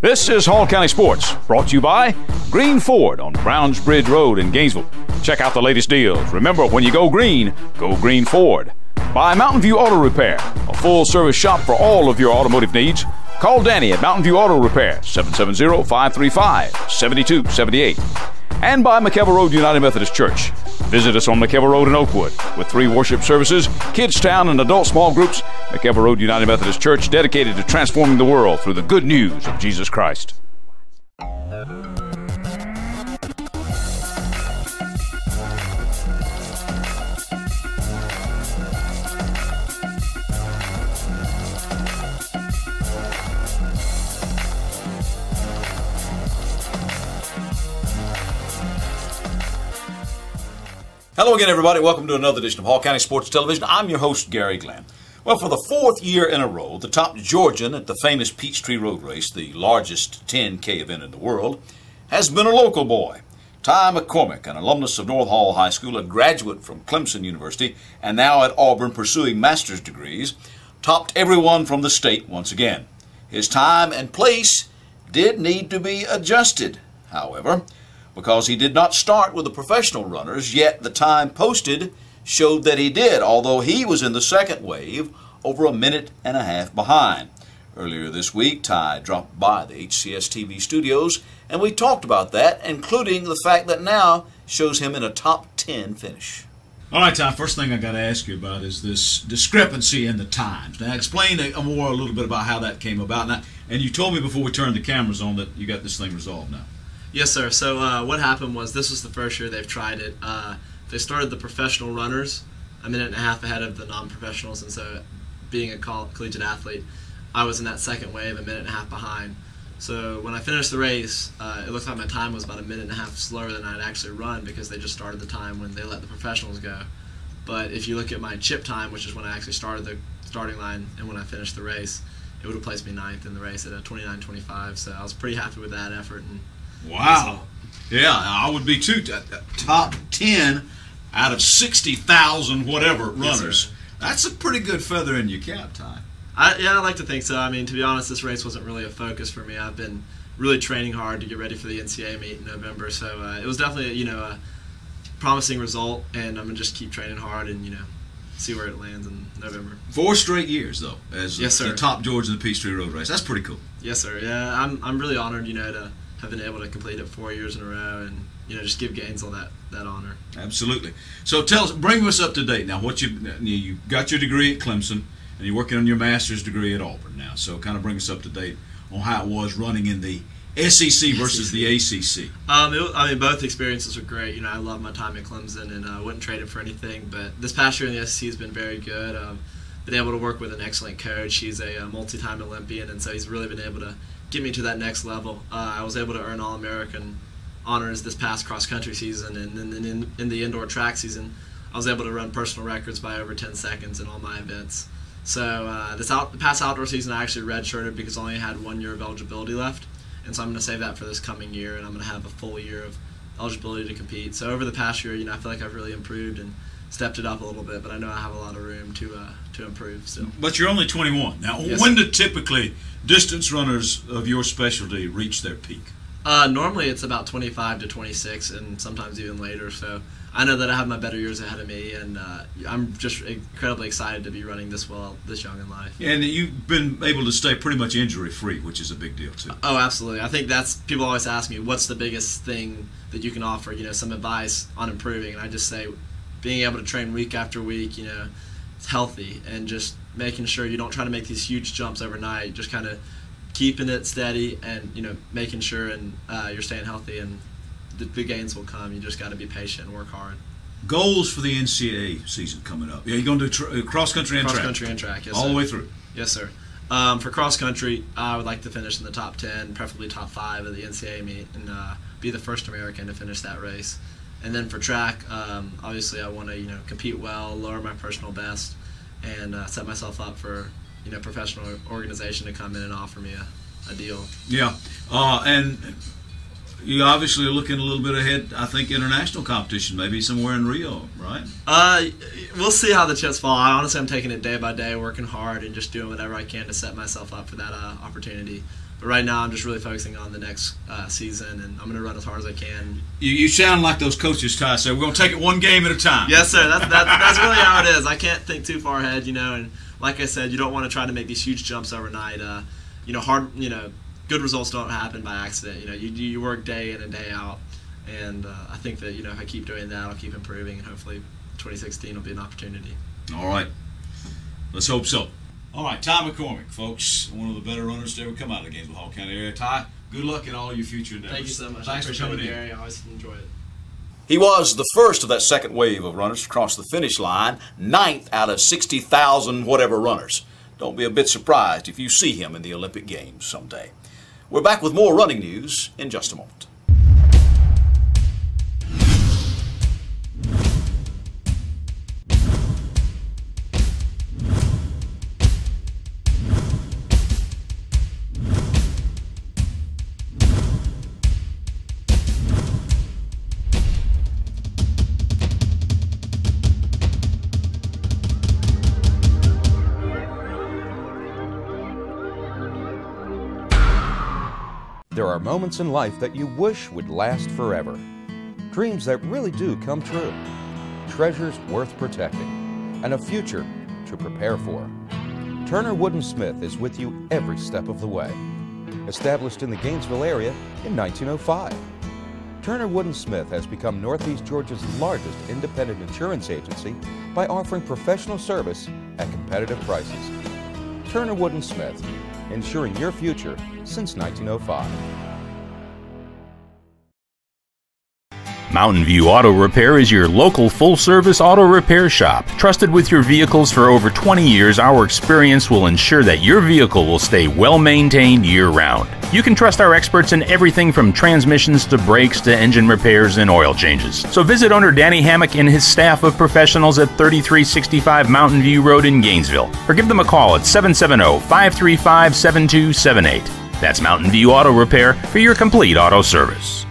This is Hall County Sports, brought to you by Green Ford on Browns Bridge Road in Gainesville. Check out the latest deals. Remember, when you go Green Ford. By Mountain View Auto Repair, a full-service shop for all of your automotive needs. Call Danny at Mountain View Auto Repair, 770-535-7278. And by McKelvey Road United Methodist Church. Visit us on McKelvey Road in Oakwood. With 3 worship services, Kids Town, and adult small groups, McKelvey Road United Methodist Church dedicated to transforming the world through the good news of Jesus Christ. Hello again, everybody. Welcome to another edition of Hall County Sports Television. I'm your host, Gary Glenn. Well, for the 4th year in a row, the top Georgian at the famous Peachtree Road Race, the largest 10K event in the world, has been a local boy. Ty McCormick, an alumnus of North Hall High School, a graduate from Clemson University, and now at Auburn pursuing master's degrees, topped everyone from the state once again. His time and place did need to be adjusted, however, because he did not start with the professional runners, yet the time posted showed that he did, although he was in the second wave over a minute and a half behind. Earlier this week, Ty dropped by the HCSTV studios, and we talked about that, including the fact that now shows him in a top 10 finish. All right, Ty, first thing I got to ask you about is this discrepancy in the times. Now, explain a little bit about how that came about. And you told me before we turned the cameras on that you got this thing resolved now. Yes, sir. So what happened was this was the first year they've tried it. They started the professional runners a minute and a half ahead of the non-professionals, and so being a collegiate athlete, I was in that second wave a minute and a half behind. So when I finished the race, it looked like my time was about a minute and a half slower than I'd actually run because they just started the time when they let the professionals go. But if you look at my chip time, which is when I actually started the starting line and when I finished the race, it would have placed me 9th in the race at a 29:25. So I was pretty happy with that effort. And wow. Yeah, I would be too. Top 10 out of 60,000 whatever runners. Yes, that's a pretty good feather in your cap, Ty. Yeah, I like to think so. I mean, to be honest, this race wasn't really a focus for me. I've been really training hard to get ready for the NCAA meet in November, so it was definitely a promising result, and I'm gonna just keep training hard and see where it lands in November. 4 straight years though, as yes, the top George in the Peachtree Road Race. That's pretty cool. Yes, sir. Yeah, I'm really honored, to have been able to complete it 4 years in a row, and just give Gainesville that honor. Absolutely. So bring us up to date now. What you got your degree at Clemson, and you're working on your master's degree at Auburn now. So kind of bring us up to date on how it was running in the SEC versus the ACC. Both experiences were great. I love my time at Clemson, and I wouldn't trade it for anything. But this past year in the SEC has been very good. Been able to work with an excellent coach. He's a multi-time Olympian, and so he's really been able to get me to that next level. I was able to earn All-American honors this past cross-country season, and then in the indoor track season, I was able to run personal records by over 10 seconds in all my events. So the past outdoor season, I actually redshirted because I only had 1 year of eligibility left, and so I'm going to save that for this coming year, and I'm going to have a full year of eligibility to compete. So over the past year, I feel like I've really improved and stepped it up a little bit, but I know I have a lot of room to improve still. But you're only 21. Now, yes, when sir. do typically distance runners of your specialty reach their peak? Normally it's about 25 to 26 and sometimes even later, so I know that I have my better years ahead of me, and I'm just incredibly excited to be running this well this young in life. And you've been able to stay pretty much injury-free, which is a big deal too. Oh, absolutely. I think people always ask me, what's the biggest thing that you can offer, some advice on improving, and I just say being able to train week after week, it's healthy, and just making sure you don't try to make these huge jumps overnight, just kind of keeping it steady and making sure and you're staying healthy, and the gains will come. You just got to be patient and work hard. Goals for the NCAA season coming up? Yeah, you're going to do cross country and track. Cross country and track, yes, all sir. the way through. Yes, sir. For cross country, I would like to finish in the top 10, preferably top 5 of the NCAA meet, and be the first American to finish that race. And then for track, obviously I want to compete well, lower my personal best, and set myself up for professional organization to come in and offer me a deal. Yeah, and you obviously are looking a little bit ahead. I think international competition, maybe somewhere in Rio, right? We'll see how the chips fall. Honestly, I'm taking it day by day, working hard, and just doing whatever I can to set myself up for that opportunity. But right now, I'm just really focusing on the next season, and I'm going to run as hard as I can. You sound like those coaches, Ty. So we're going to take it one game at a time. Yes, sir. That's really how it is. I can't think too far ahead, and like I said, you don't want to try to make these huge jumps overnight. Good results don't happen by accident. You work day in and day out, and I think that if I keep doing that, I'll keep improving, and hopefully 2016 will be an opportunity. All right. Let's hope so. All right, Ty McCormick, folks, one of the better runners to ever come out of the Gainesville Hall County area. Ty, good luck in all your future endeavors. Thank you so much. Thanks for coming in, Gary. I always enjoy it. He was the first of that second wave of runners to cross the finish line, 9th out of 60,000 whatever runners. Don't be a bit surprised if you see him in the Olympic Games someday. We're back with more running news in just a moment. There are moments in life that you wish would last forever. Dreams that really do come true. Treasures worth protecting. And a future to prepare for. Turner Wood & Smith is with you every step of the way. Established in the Gainesville area in 1905. Turner Wood & Smith has become Northeast Georgia's largest independent insurance agency by offering professional service at competitive prices. Turner Wood & Smith, ensuring your future since 1905. Mountain View Auto Repair is your local full-service auto repair shop. Trusted with your vehicles for over 20 years, our experience will ensure that your vehicle will stay well-maintained year-round. You can trust our experts in everything from transmissions to brakes to engine repairs and oil changes. So visit owner Danny Hammock and his staff of professionals at 3365 Mountain View Road in Gainesville, or give them a call at 770-535-7278. That's Mountain View Auto Repair for your complete auto service.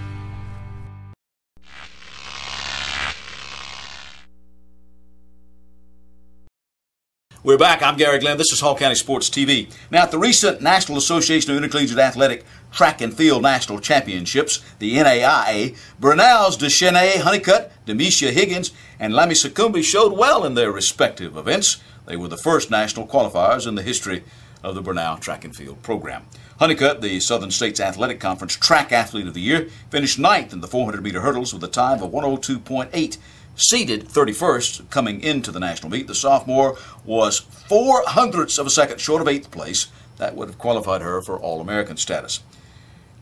We're back. I'm Gary Glenn. This is Hall County Sports TV. Now, at the recent National Association of Intercollegiate Athletic Track and Field National Championships, the NAIA, Burnell's Deshene Honeycutt, Demisha Higgins, and Lamy Sucumbi showed well in their respective events. They were the first national qualifiers in the history of the Burnell Track and Field program. Honeycutt, the Southern States Athletic Conference Track Athlete of the Year, finished 9th in the 400-meter hurdles with a time of 102.8. Seeded 31st coming into the national meet, the sophomore was 0.04 of a second short of 8th place. That would have qualified her for All-American status.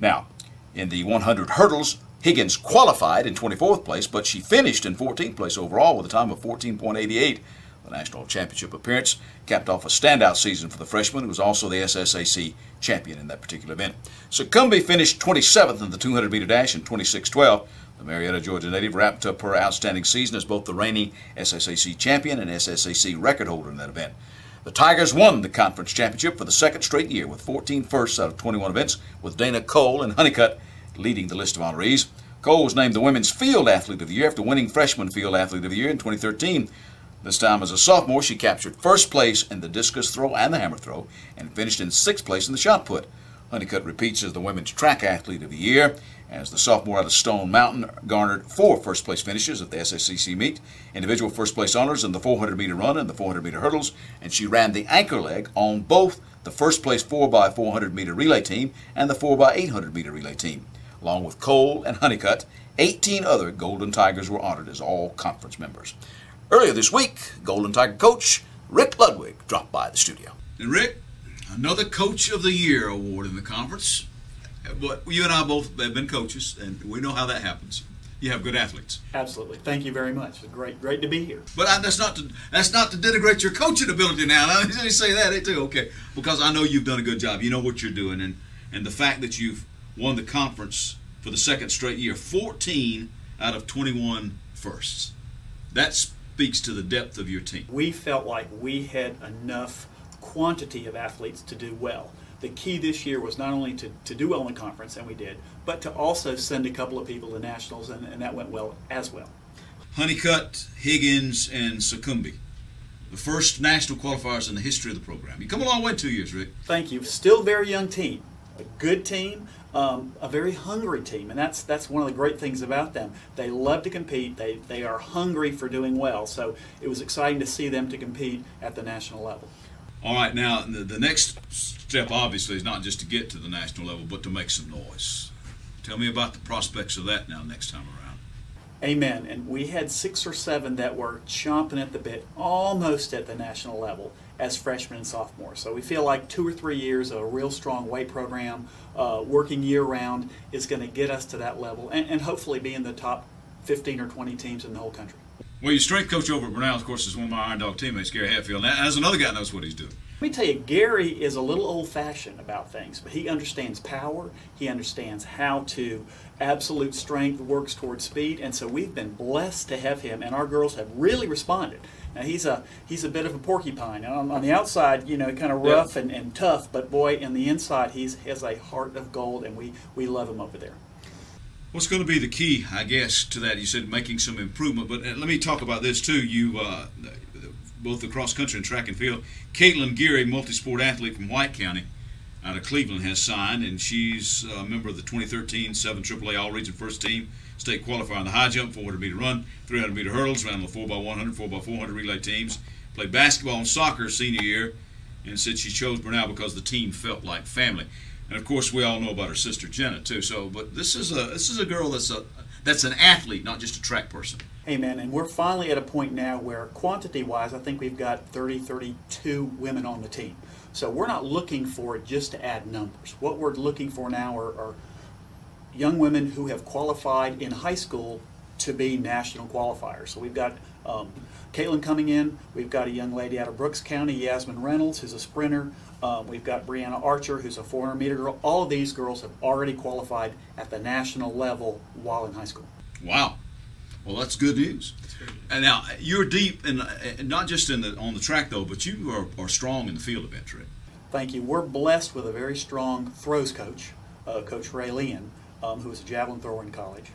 Now, in the 100 hurdles, Higgins qualified in 24th place, but she finished in 14th place overall with a time of 14.88. The national championship appearance capped off a standout season for the freshman, who was also the SSAC champion in that particular event. Sucumbi finished 27th in the 200-meter dash in 26:12. The Marietta, Georgia native wrapped up her outstanding season as both the reigning SSAC champion and SSAC record holder in that event. The Tigers won the conference championship for the second straight year with 14 firsts out of 21 events, with Dana Cole and Honeycutt leading the list of honorees. Cole was named the Women's Field Athlete of the Year after winning Freshman Field Athlete of the Year in 2013. This time as a sophomore, she captured first place in the discus throw and the hammer throw and finished in 6th place in the shot put. Honeycutt repeats as the Women's Track Athlete of the Year, as the sophomore out of Stone Mountain garnered 4 first-place finishes at the SSCC meet, individual first-place honors in the 400-meter run and the 400-meter hurdles, and she ran the anchor leg on both the first-place 4x400-meter relay team and the 4x800-meter relay team. Along with Cole and Honeycutt, 18 other Golden Tigers were honored as all-conference members. Earlier this week, Golden Tiger coach Rick Ludwig dropped by the studio. And Rick, another Coach of the Year award in the conference. But you and I both have been coaches, and we know how that happens. You have good athletes. Absolutely. Thank you very much. It's great to be here. But that's not to denigrate your coaching ability now. Let me say that too, okay? Because I know you've done a good job. You know what you're doing, and the fact that you've won the conference for the second straight year, 14 out of 21 firsts. That speaks to the depth of your team. We felt like we had enough quantity of athletes to do well. The key this year was not only to do well in the conference, and we did, but to also send a couple of people to nationals, and that went well as well. Honeycutt, Higgins, and Sucumbi, the first national qualifiers in the history of the program. You come a long way in 2 years, Rick. Thank you. Still a very young team. a good team, a very hungry team, and that's one of the great things about them. They love to compete. They are hungry for doing well. So it was exciting to see them to compete at the national level. All right, now the next step obviously is not just to get to the national level, but to make some noise. Tell me about the prospects of that now next time around. Amen. And we had 6 or 7 that were chomping at the bit, almost at the national level as freshmen and sophomores. So we feel like 2 or 3 years of a real strong weight program, working year-round, is going to get us to that level and hopefully be in the top 15 or 20 teams in the whole country. Well, your strength coach over at Brownell, of course, is one of my Iron Dog teammates, Gary Hatfield. And as another guy knows what he's doing. Let me tell you, Gary is a little old-fashioned about things, but he understands power. He understands how to absolute strength works towards speed, and so we've been blessed to have him, and our girls have really responded. Now, he's a bit of a porcupine. On the outside, you know, kind of rough and tough, but boy, in the inside, he has a heart of gold, and we love him over there. What's going to be the key, I guess, to that? You said making some improvement, but let me talk about this too. You, both the cross country and track and field. Caitlin Geary, multi-sport athlete from White County, out of Cleveland, has signed, and she's a member of the 2013 7 AAA All-Region First Team state qualifier in the high jump, 400-meter run, 300-meter hurdles, ran on the 4x100, 4x400 relay teams. Played basketball and soccer senior year, and said she chose Brownell because the team felt like family. And of course, we all know about her sister Jenna too. So, but this is a girl that's an athlete, not just a track person. Amen. And we're finally at a point now where, quantity-wise, I think we've got 32 women on the team. So we're not looking for it just to add numbers. What we're looking for now are young women who have qualified in high school to be national qualifiers. So we've got Caitlin coming in. We've got a young lady out of Brooks County, Yasmin Reynolds, who's a sprinter. We've got Brianna Archer, who's a 400-meter girl. All of these girls have already qualified at the national level while in high school. Wow. Well, that's good news. And now you're deep in, not just on the track though, but you are strong in the field event, Rick. Thank you. We're blessed with a very strong throws coach, Coach Ray Leon, who was a javelin thrower in college.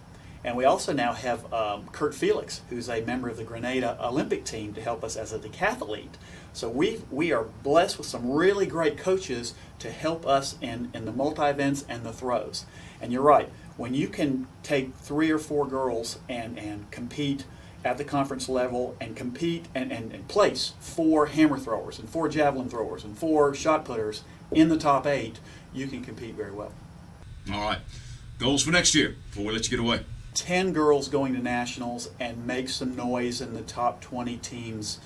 And we also now have Kurt Felix, who's a member of the Grenada Olympic team, to help us as a decathlete. So we are blessed with some really great coaches to help us in the multi-events and the throws. And you're right, when you can take 3 or 4 girls and compete at the conference level and compete and place 4 hammer throwers and 4 javelin throwers and 4 shot putters in the top 8, you can compete very well. All right. Goals for next year before we let you get away. 10 girls going to nationals and make some noise in the top 20 teams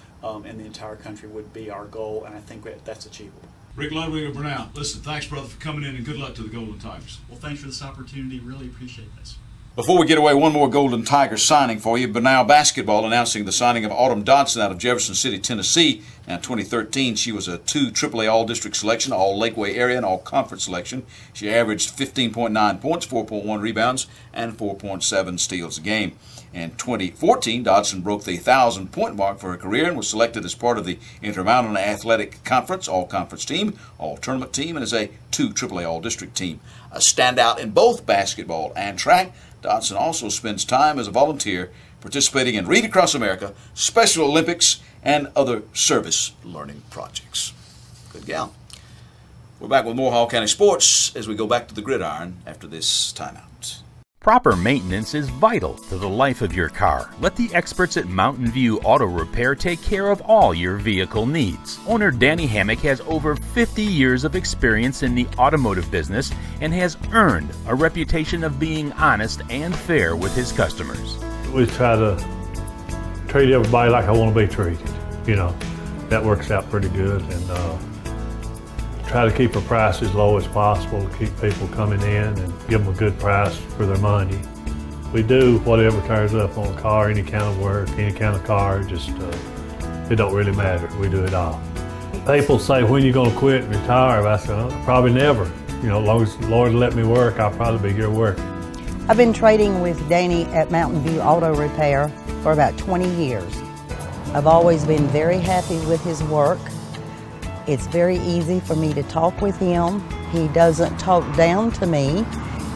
in the entire country would be our goal, and I think that's achievable. Rick Ludwig of Brownell, listen, thanks, brother, for coming in, and good luck to the Golden Tigers. Well, thanks for this opportunity. Really appreciate this. Before we get away, one more Golden Tigers signing for you. Brownell basketball announcing the signing of Autumn Dodson out of Jefferson City, Tennessee. Now, 2013, she was a 2 AAA All-District selection, All-Lakeway area, and All-Conference selection. She averaged 15.9 points, 4.1 rebounds, and 4.7 steals a game. In 2014, Dodson broke the 1,000-point mark for her career and was selected as part of the Intermountain Athletic Conference, All-Conference team, All-Tournament team, and as a 2 AAA All-District team. A standout in both basketball and track, Dodson also spends time as a volunteer participating in Read Across America, Special Olympics, and other service learning projects. Good gal. We're back with more Hall County sports as we go back to the gridiron after this timeout. Proper maintenance is vital to the life of your car. Let the experts at Mountain View Auto Repair take care of all your vehicle needs. Owner Danny Hammock has over 50 years of experience in the automotive business and has earned a reputation of being honest and fair with his customers. We try to treat everybody like I want to be treated. You know, that works out pretty good, and try to keep our price as low as possible to keep people coming in and give them a good price for their money. We do whatever turns up on a car, any kind of work, any kind of car, just it don't really matter. We do it all. People say, when you going to quit and retire? I said, oh, probably never. You know, as long as the Lord let me work, I'll probably be here working. I've been trading with Danny at Mountain View Auto Repair for about 20 years. I've always been very happy with his work. It's very easy for me to talk with him. He doesn't talk down to me.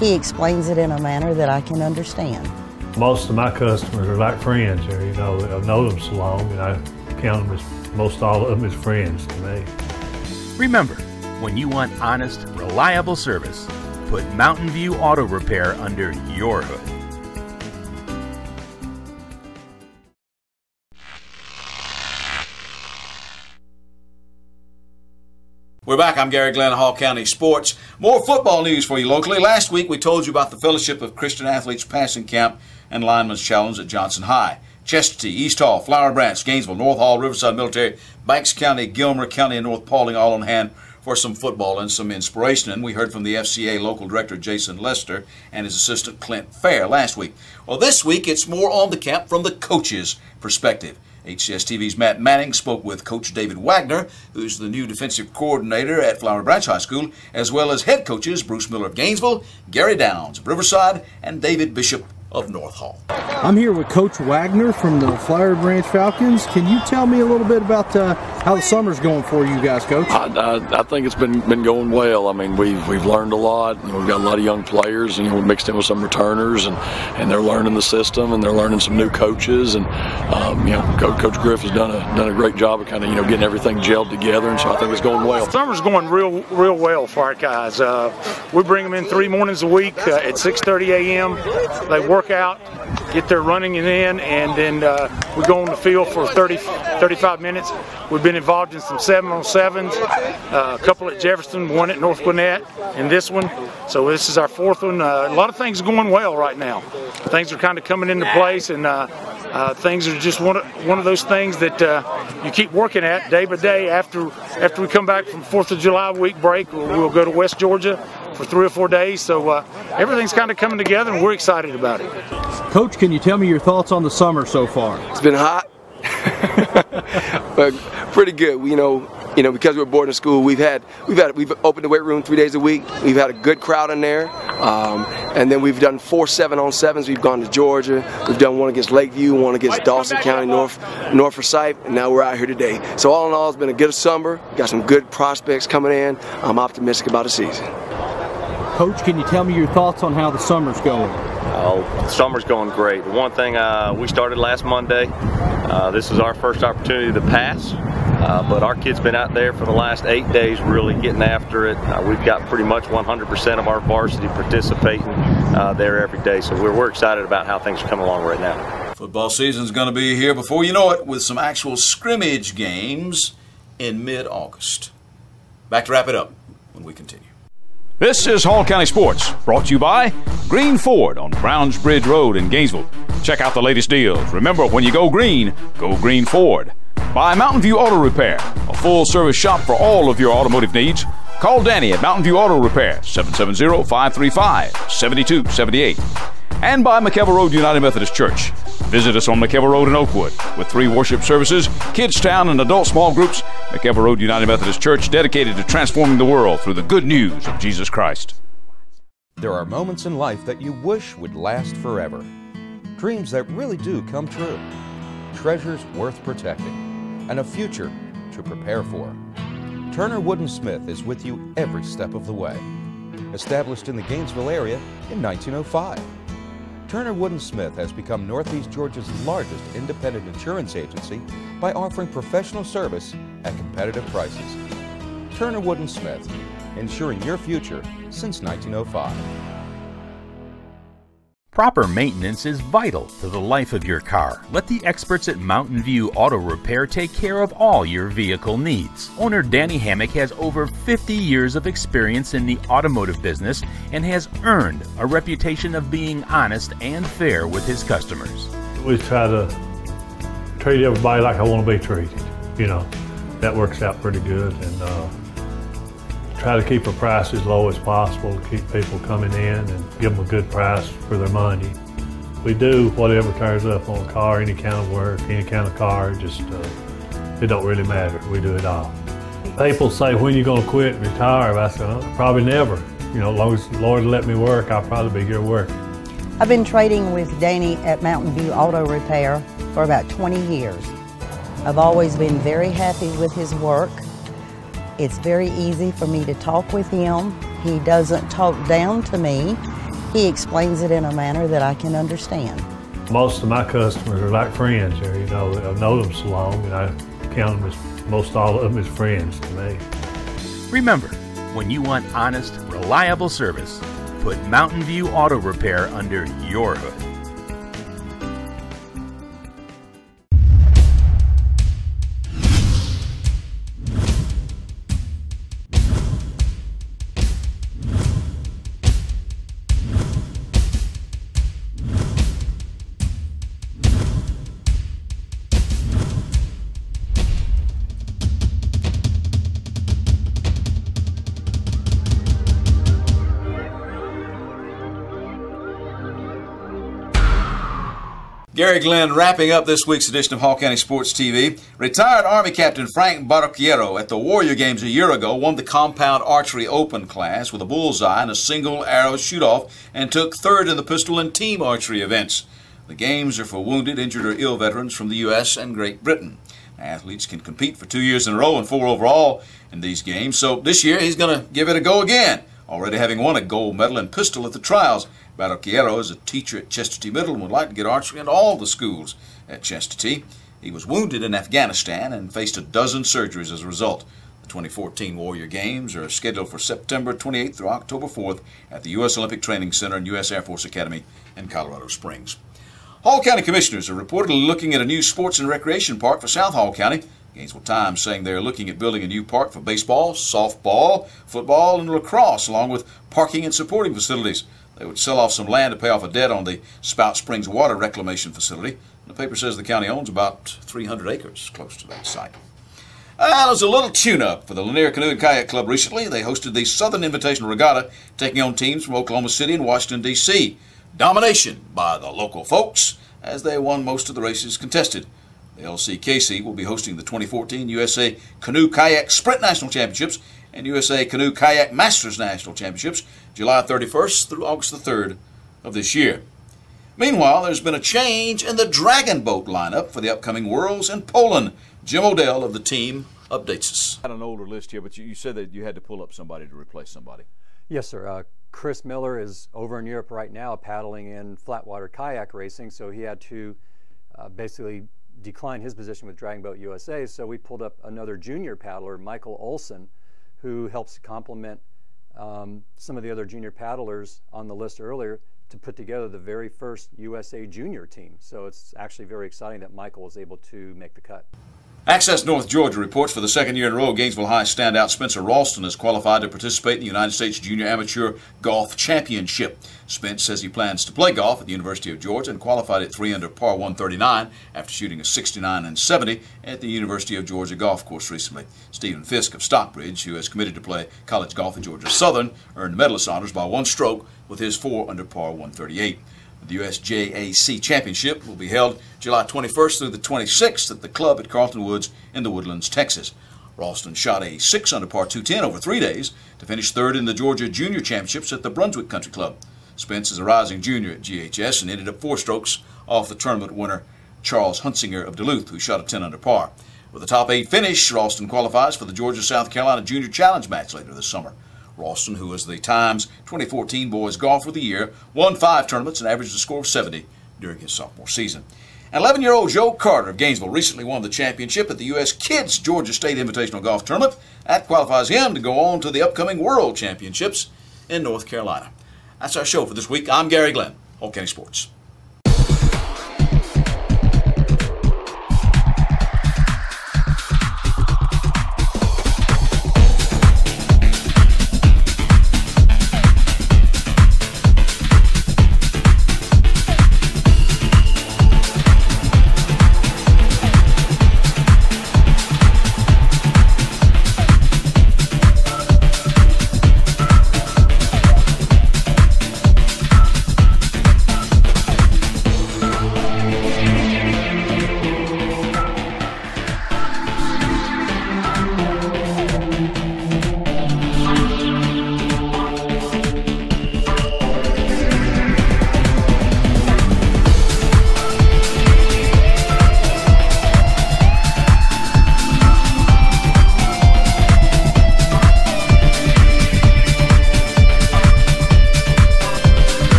He explains it in a manner that I can understand. Most of my customers are like friends here. You know, I've known them so long, and I count them as, most all of them as friends to me. Remember, When you want honest, reliable service, put Mountain View Auto Repair under your hood. We're back. I'm Gary Glenn, Hall County Sports. More football news for you locally. Last week we told you about the Fellowship of Christian Athletes Passing Camp and Lineman's Challenge at Johnson High. Chestatee, East Hall, Flower Branch, Gainesville, North Hall, Riverside Military, Banks County, Gilmer County, and North Paulding all on hand for some football and some inspiration. And we heard from the FCA local director Jason Lester and his assistant Clint Fair last week. Well, this week it's more on the camp from the coach's perspective. HCSTV's Matt Manning spoke with Coach David Wagner, who's the new defensive coordinator at Flower Branch High School, as well as head coaches Bruce Miller of Gainesville, Gary Downs of Riverside, and David Bishop of North Hall. I'm here with Coach Wagner from the Flower Branch Falcons. Can you tell me a little bit about how the summer's going for you guys, Coach? I think it's been going well. I mean, we've learned a lot. We've got a lot of young players, and we mixed in with some returners, and they're learning the system, and they're learning some new coaches, and Coach Griff has done a great job of kind of getting everything gelled together, and so I think it's going well. Summer's going real well for our guys. We bring them in 3 mornings a week at 6:30 a.m. They work out, get their running in, and then we go on the field for 35 minutes. We've been involved in some 7-on-7s, a couple at Jefferson, one at North Gwinnett, and this one. So this is our 4th one. A lot of things going well right now. Things are kind of coming into place, and things are just one of those things that you keep working at day by day. After we come back from 4th of July week break, we'll go to West Georgia for 3 or 4 days. So everything's kind of coming together, and we're excited about it. Coach, can you tell me your thoughts on the summer so far? It's been hot, but pretty good. Because we're boarding school, we've opened the weight room 3 days a week. We've had a good crowd in there, and then we've done 4 7-on-7s. We've gone to Georgia. We've done one against Lakeview, one against Dawson County, North Forsyth, and now we're out here today. So all in all, it's been a good summer. Got some good prospects coming in. I'm optimistic about the season. Coach, can you tell me your thoughts on how the summer's going? Oh, summer's going great. One thing, we started last Monday. This is our first opportunity to pass, but our kids been out there for the last 8 days really getting after it. We've got pretty much 100% of our varsity participating there every day, so we're excited about how things are coming along right now. Football season's going to be here before you know it, with some actual scrimmage games in mid-August. Back to wrap it up when we continue. This is Hall County Sports, brought to you by Green Ford on Browns Bridge Road in Gainesville. Check out the latest deals. Remember, when you go Green Ford. By Mountain View Auto Repair, a full-service shop for all of your automotive needs. Call Danny at Mountain View Auto Repair, 770-535-7278. And by McKelvey Road United Methodist Church. Visit us on McKelvey Road in Oakwood. With 3 worship services, Kids Town, and adult small groups, McKelvey Road United Methodist Church, dedicated to transforming the world through the good news of Jesus Christ. There are moments in life that you wish would last forever. Dreams that really do come true. Treasures worth protecting. And a future to prepare for. Turner Wood & Smith is with you every step of the way. Established in the Gainesville area in 1905. Turner Wood & Smith has become Northeast Georgia's largest independent insurance agency by offering professional service at competitive prices. Turner Wood & Smith, insuring your future since 1905. Proper maintenance is vital to the life of your car. Let the experts at Mountain View Auto Repair take care of all your vehicle needs. Owner Danny Hammock has over 50 years of experience in the automotive business and has earned a reputation of being honest and fair with his customers. We try to treat everybody like I want to be treated. That works out pretty good, and try to keep the price as low as possible to keep people coming in and give them a good price for their money. We do whatever turns up on a car, any kind of work, any kind of car, it don't really matter. We do it all. People say, when you going to quit and retire? I say, probably never. As long as the Lord let me work, I'll probably be here working. I've been trading with Danny at Mountain View Auto Repair for about 20 years. I've always been very happy with his work. It's very easy for me to talk with him. He doesn't talk down to me. He explains it in a manner that I can understand. Most of my customers are like friends here. I've known them so long, and I count them as most all of them as friends to me. Remember, When you want honest, reliable service, put Mountain View Auto Repair under your hood. Gary Glenn wrapping up this week's edition of Hall County Sports TV. Retired Army Captain Frank Barquero at the Warrior Games a year ago won the Compound Archery Open class with a bullseye and a single arrow shoot-off and took third in the pistol and team archery events. The games are for wounded, injured, or ill veterans from the U.S. and Great Britain. Athletes can compete for 2 years in a row and 4 overall in these games, so this year he's going to give it a go again, already having won a gold medal in pistol at the trials. Barquero is a teacher at Chestatee Middle and would like to get archery into all the schools at Chestatee. He was wounded in Afghanistan and faced a dozen surgeries as a result. The 2014 Warrior Games are scheduled for September 28th through October 4th at the U.S. Olympic Training Center and U.S. Air Force Academy in Colorado Springs. Hall County commissioners are reportedly looking at a new sports and recreation park for South Hall County. Gainesville Times saying they're looking at building a new park for baseball, softball, football, and lacrosse, along with parking and supporting facilities. They would sell off some land to pay off a debt on the Spout Springs water reclamation facility. The paper says the county owns about 300 acres close to that site. There was a little tune-up for the Lanier Canoe and Kayak Club recently. They hosted the Southern Invitational Regatta, taking on teams from Oklahoma City and Washington, D.C. Domination by the local folks as they won most of the races contested. The LCKC will be hosting the 2014 USA Canoe Kayak Sprint National Championships and USA Canoe Kayak Masters National Championships July 31st through August the 3rd of this year. Meanwhile, there's been a change in the Dragon Boat lineup for the upcoming Worlds in Poland. Jim Odell of the team updates us. I had an older list here, but you said that you had to pull up somebody to replace somebody. Yes, sir. Chris Miller is over in Europe right now paddling in flatwater kayak racing, so he had to basically decline his position with Dragon Boat USA, so we pulled up another junior paddler, Michael Olson, who helps complement some of the other junior paddlers on the list earlier to put together the very first USA junior team. So it's actually very exciting that Michael was able to make the cut. Access North Georgia reports for the second year in a row, Gainesville High standout Spencer Ralston is qualified to participate in the United States Junior Amateur Golf Championship. Spence says he plans to play golf at the University of Georgia and qualified at 3 under par 139 after shooting a 69 and 70 at the University of Georgia golf course recently. Stephen Fisk of Stockbridge, who has committed to play college golf at Georgia Southern, earned medalist honors by 1 stroke with his 4 under par 138. The USJAC Championship will be held July 21st through the 26th at the club at Carlton Woods in the Woodlands, Texas. Ralston shot a 6 under par 210 over 3 days to finish third in the Georgia Junior Championships at the Brunswick Country Club. Spence is a rising junior at GHS and ended up 4 strokes off the tournament winner Charles Hunsinger of Duluth, who shot a 10 under par. With a top 8 finish, Ralston qualifies for the Georgia-South Carolina Junior Challenge match later this summer. Ralston, who was the Times 2014 Boys Golfer of the Year, won 5 tournaments and averaged a score of 70 during his sophomore season. And 11-year-old Joe Carter of Gainesville recently won the championship at the U.S. Kids Georgia State Invitational Golf Tournament. That qualifies him to go on to the upcoming World Championships in North Carolina. That's our show for this week. I'm Gary Glenn, Hall County Sports.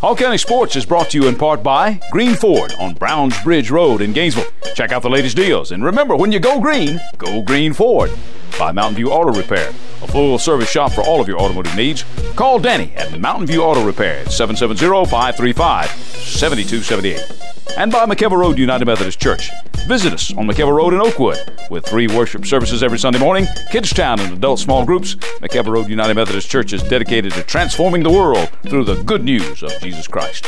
Hall County Sports is brought to you in part by Green Ford on Browns Bridge Road in Gainesville. Check out the latest deals. And remember, when you go Green Ford. By Mountain View Auto Repair, a full-service shop for all of your automotive needs. Call Danny at Mountain View Auto Repair at 770-535-7278. And by McKellar Road United Methodist Church. Visit us on McKellar Road in Oakwood with 3 worship services every Sunday morning, Kids Town and adult small groups. McKellar Road United Methodist Church is dedicated to transforming the world through the good news of Jesus Christ.